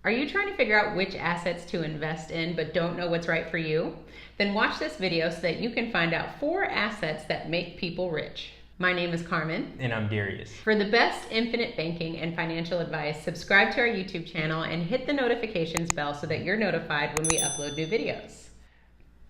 Are you trying to figure out which assets to invest in but don't know what's right for you? Then watch this video so that you can find out 4 assets that make people rich. My name is Carmen. And I'm Darius. For the best infinite banking and financial advice, subscribe to our YouTube channel and hit the notifications bell so that you're notified when we upload new videos.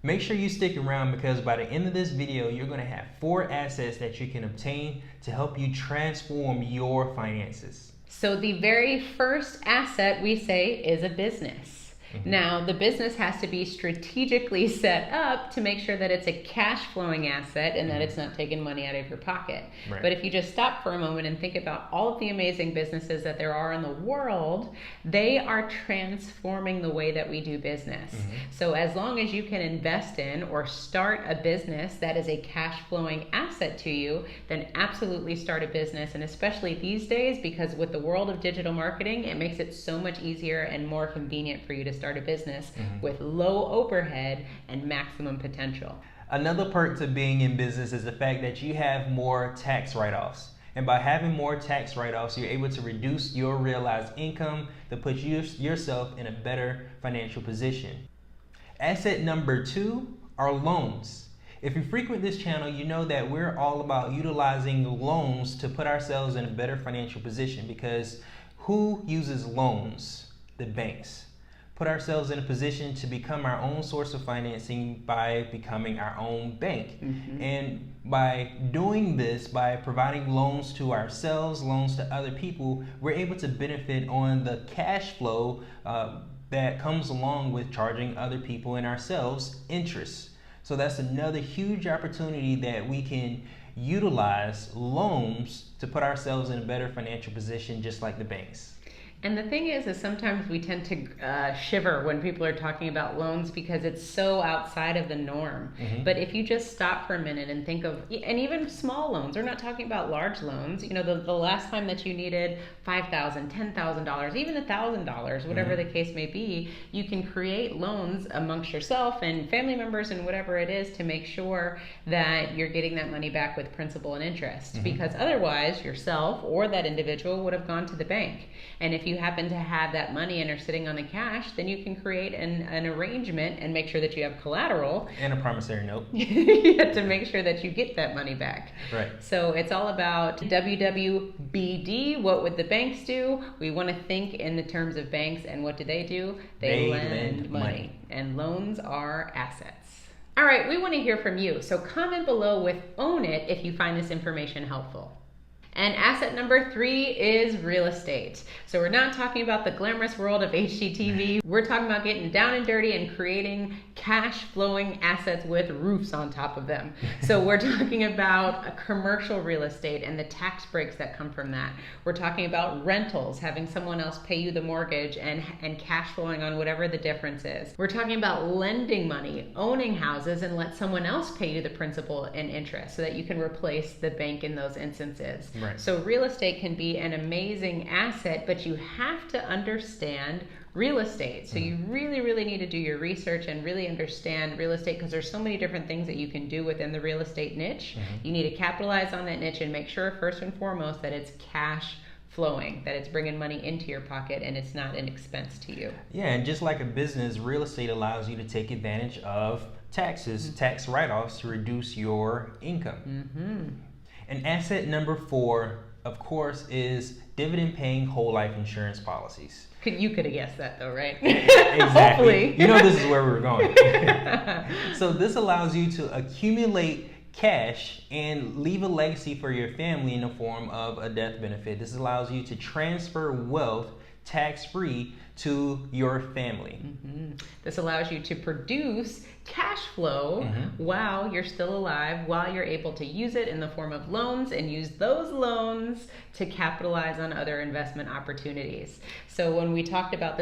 Make sure you stick around because by the end of this video, you're going to have 4 assets that you can obtain to help you transform your finances. So the very first asset we say is a business. Now, the business has to be strategically set up to make sure that it's a cash flowing asset and that it's not taking money out of your pocket. Right. But if you just stop for a moment and think about all of the amazing businesses that there are in the world, they are transforming the way that we do business. So as long as you can invest in or start a business that is a cash flowing asset to you, then absolutely start a business. And especially these days, because with the world of digital marketing, it makes it so much easier and more convenient for you to start a business with low overhead and maximum potential. Another perk to being in business is the fact that you have more tax write-offs. And by having more tax write-offs, you're able to reduce your realized income to put yourself in a better financial position. Asset number 2 are loans. If you frequent this channel, you know that we're all about utilizing loans to put ourselves in a better financial position, because who uses loans? The banks. Put ourselves in a position to become our own source of financing by becoming our own bank. And by doing this, by providing loans to ourselves, loans to other people, we're able to benefit on the cash flow that comes along with charging other people and ourselves interest. So that's another huge opportunity that we can utilize loans to put ourselves in a better financial position, just like the banks. And the thing is sometimes we tend to shiver when people are talking about loans because it's so outside of the norm. But if you just stop for a minute and think of, and even small loans, we're not talking about large loans. You know, the last time that you needed $5,000, $10,000, even $1,000, whatever the case may be, you can create loans amongst yourself and family members and whatever it is to make sure that you're getting that money back with principal and interest. Because otherwise, yourself or that individual would have gone to the bank. And if you happen to have that money and are sitting on the cash, then you can create an arrangement and make sure that you have collateral. And a promissory note. To make sure that you get that money back. Right. So it's all about WWBD. What would the banks do? We want to think in the terms of banks, and what do? They lend money. And loans are assets. All right, we want to hear from you. So comment below with "own it" if you find this information helpful. And asset number 3 is real estate. So we're not talking about the glamorous world of HGTV. We're talking about getting down and dirty and creating cash flowing assets with roofs on top of them. So we're talking about a commercial real estate and the tax breaks that come from that. We're talking about rentals, having someone else pay you the mortgage and cash flowing on whatever the difference is. We're talking about lending money, owning houses, and let someone else pay you the principal and interest so that you can replace the bank in those instances. Right. So real estate can be an amazing asset, but you have to understand real estate. So you really, really need to do your research and really understand real estate, because there's so many different things that you can do within the real estate niche. You need to capitalize on that niche and make sure first and foremost that it's cash flowing, that it's bringing money into your pocket and it's not an expense to you. Yeah, and just like a business, real estate allows you to take advantage of taxes, tax write-offs to reduce your income. And asset number 4, of course, is dividend-paying whole life insurance policies. You could have guessed that though, right? Exactly. Hopefully. You know this is where we were going. So this allows you to accumulate cash and leave a legacy for your family in the form of a death benefit. This allows you to transfer wealth tax-free to your family. This allows you to produce cash flow while you're still alive, while you're able to use it in the form of loans and use those loans to capitalize on other investment opportunities. So when we talked about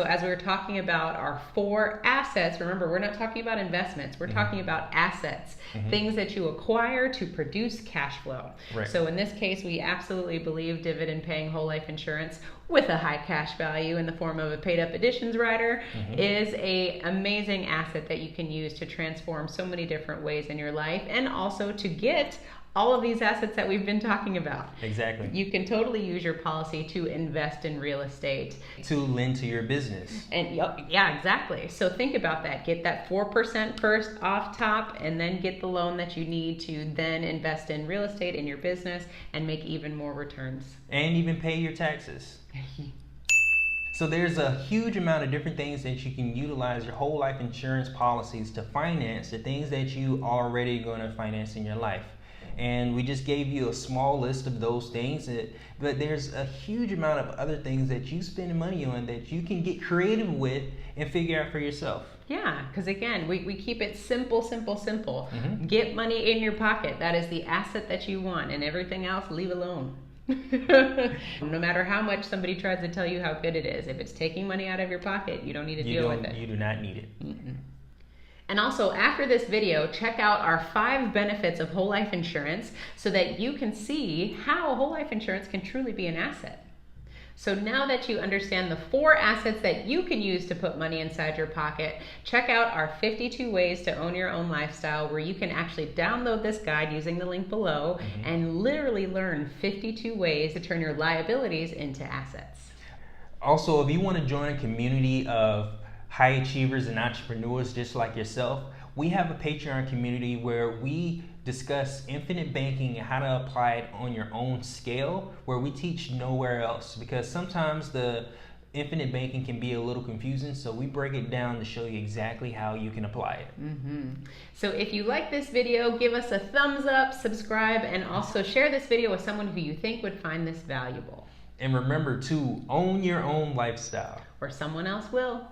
as we were talking about our 4 assets, remember, we're not talking about investments. We're talking about assets, things that you acquire to produce cash flow. Right. So in this case, we absolutely believe dividend-paying whole life insurance with a high cash value in the form of a paid-up additions rider is a amazing asset that you can use to transform so many different ways in your life, and also to get all of these assets that we've been talking about. Exactly. You can totally use your policy to invest in real estate. To lend to your business. And yeah, exactly. So think about that. Get that 4% first off top, and then get the loan that you need to then invest in real estate in your business and make even more returns. And even pay your taxes. So there's a huge amount of different things that you can utilize your whole life insurance policies to finance the things that you already going to finance in your life. And we just gave you a small list of those things, but there's a huge amount of other things that you spend money on that you can get creative with and figure out for yourself. Yeah, because again, we keep it simple. Mm-hmm. Get money in your pocket. That is the asset that you want, and everything else, leave alone. No matter how much somebody tries to tell you how good it is, if it's taking money out of your pocket, you don't need to deal with it. You do not need it. Mm-mm. And also, after this video, check out our 5 benefits of whole life insurance so that you can see how whole life insurance can truly be an asset. So now that you understand the 4 assets that you can use to put money inside your pocket, check out our 52 ways to own your own lifestyle, where you can actually download this guide using the link below and literally learn 52 ways to turn your liabilities into assets. Also, if you want to join a community of high achievers and entrepreneurs just like yourself, we have a Patreon community where we discuss infinite banking and how to apply it on your own scale, where we teach nowhere else, because sometimes the infinite banking can be a little confusing, so we break it down to show you exactly how you can apply it. So if you like this video, give us a thumbs up, subscribe, and also share this video with someone who you think would find this valuable. And remember to own your own lifestyle, or someone else will.